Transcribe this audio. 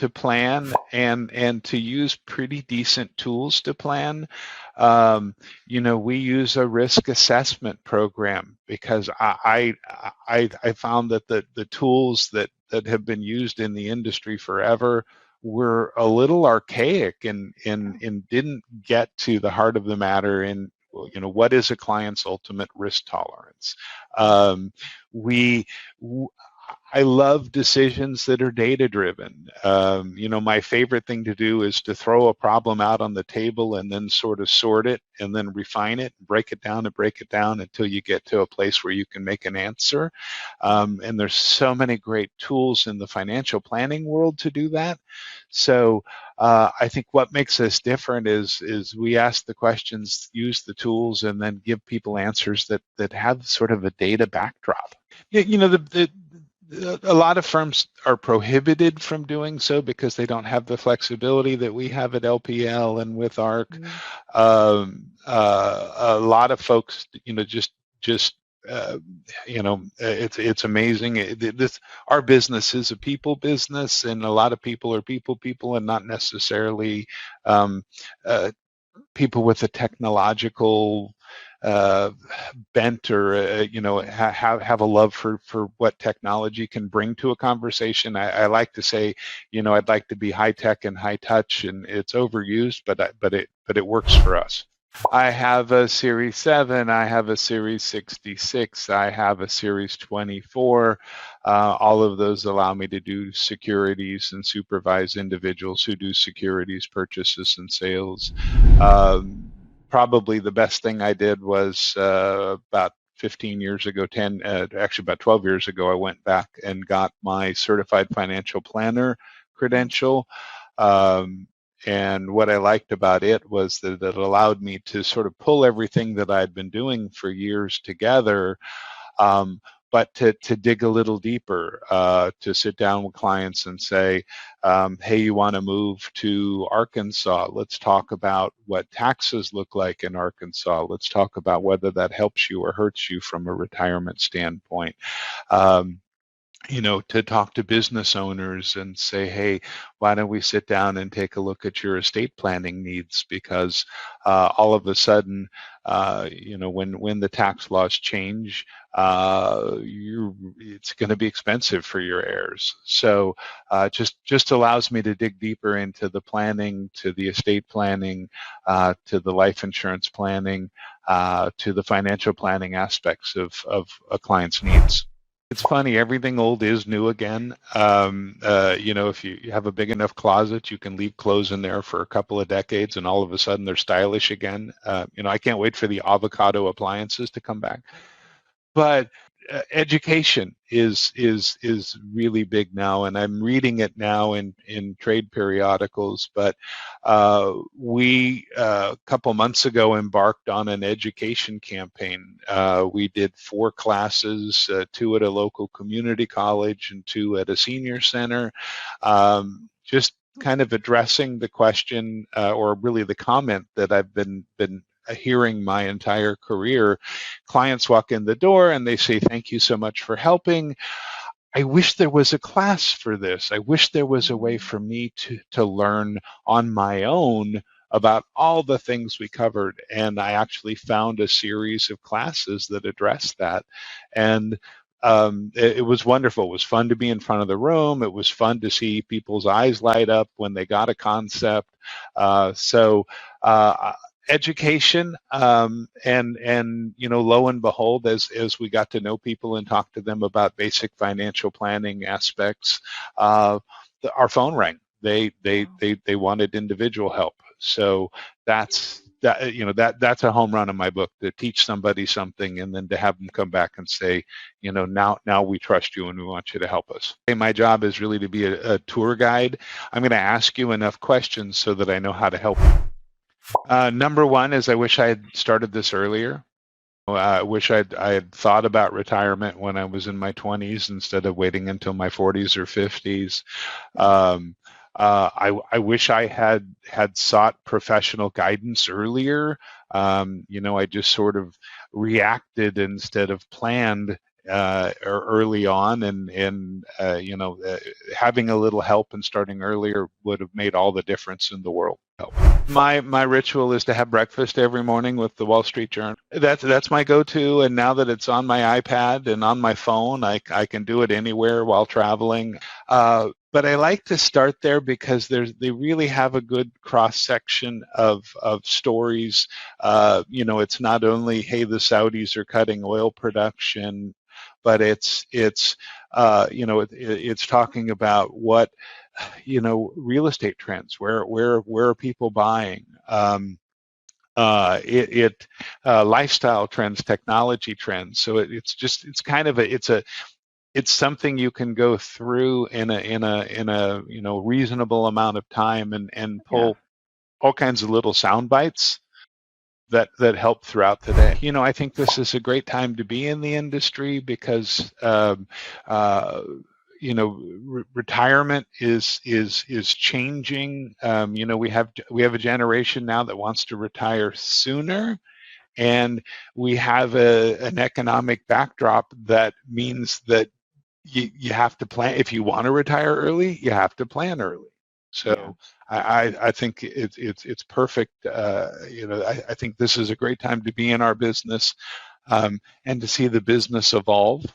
to plan and to use pretty decent tools to plan. We use a risk assessment program because I found that the tools that have been used in the industry forever were a little archaic and didn't get to the heart of the matter in what is a client's ultimate risk tolerance. we I love decisions that are data driven. My favorite thing to do is to throw a problem out on the table and then sort of sort it and then refine it, break it down until you get to a place where you can make an answer. And there's so many great tools in the financial planning world to do that. So I think what makes us different is we ask the questions, use the tools, and then give people answers that have sort of a data backdrop. A lot of firms are prohibited from doing so because they don't have the flexibility that we have at LPL and with ARC. Mm-hmm. A lot of folks, it's amazing. Our business is a people business, and a lot of people are people, and not necessarily people with a technological bent or have a love for what technology can bring to a conversation. I like to say, I'd like to be high tech and high touch, and it's overused, but it works for us. I have a Series 7, I have a Series 66, I have a Series 24. All of those allow me to do securities and supervise individuals who do securities purchases and sales. Probably the best thing I did was about 15 years ago, actually about 12 years ago, I went back and got my certified financial planner credential. And what I liked about it was that it allowed me to sort of pull everything that I'd been doing for years together, but to dig a little deeper, to sit down with clients and say, hey, you want to move to Arkansas? Let's talk about what taxes look like in Arkansas. Let's talk about whether that helps you or hurts you from a retirement standpoint. To talk to business owners and say, hey, why don't we sit down and take a look at your estate planning needs? Because all of a sudden, when the tax laws change, it's going to be expensive for your heirs. So just allows me to dig deeper into the planning, to the estate planning, to the life insurance planning, to the financial planning aspects of a client's needs. It's funny, everything old is new again. If you have a big enough closet, you can leave clothes in there for a couple of decades and all of a sudden they're stylish again. I can't wait for the avocado appliances to come back. But education is really big now, and I'm reading it now in trade periodicals. But we a couple months ago embarked on an education campaign. We did 4 classes, 2 at a local community college and 2 at a senior center, just kind of addressing the question or really the comment that I've been hearing my entire career. Clients walk in the door and they say, thank you so much for helping. I wish there was a class for this. I wish there was a way for me to learn on my own about all the things we covered. And I actually found a series of classes that addressed that. And it was wonderful. It was fun to be in front of the room. It was fun to see people's eyes light up when they got a concept. Education, and lo and behold, as we got to know people and talk to them about basic financial planning aspects, our phone rang. They wanted individual help. So that's a home run in my book, to teach somebody something and then to have them come back and say, now we trust you and we want you to help us. My job is really to be a tour guide. I'm going to ask you enough questions so that I know how to help you. Number one is I wish I had started this earlier. I wish I had thought about retirement when I was in my 20s instead of waiting until my 40s or 50s. I wish I had sought professional guidance earlier. I just sort of reacted instead of planned, early on, and having a little help and starting earlier would have made all the difference in the world. My ritual is to have breakfast every morning with the Wall Street Journal. That's my go-to, and now that it's on my iPad and on my phone, I can do it anywhere while traveling. But I like to start there because they really have a good cross section of stories. It's not only, hey, the Saudis are cutting oil production, but it's talking about what real estate trends. Where are people buying? Lifestyle trends, technology trends. So it's something you can go through in a reasonable amount of time and pull all kinds of little sound bites that help throughout the day. I think this is a great time to be in the industry because retirement is changing. We have a generation now that wants to retire sooner, and we have an economic backdrop that means that you have to plan. If you want to retire early, you have to plan early. So I think it's perfect. I think this is a great time to be in our business, and to see the business evolve.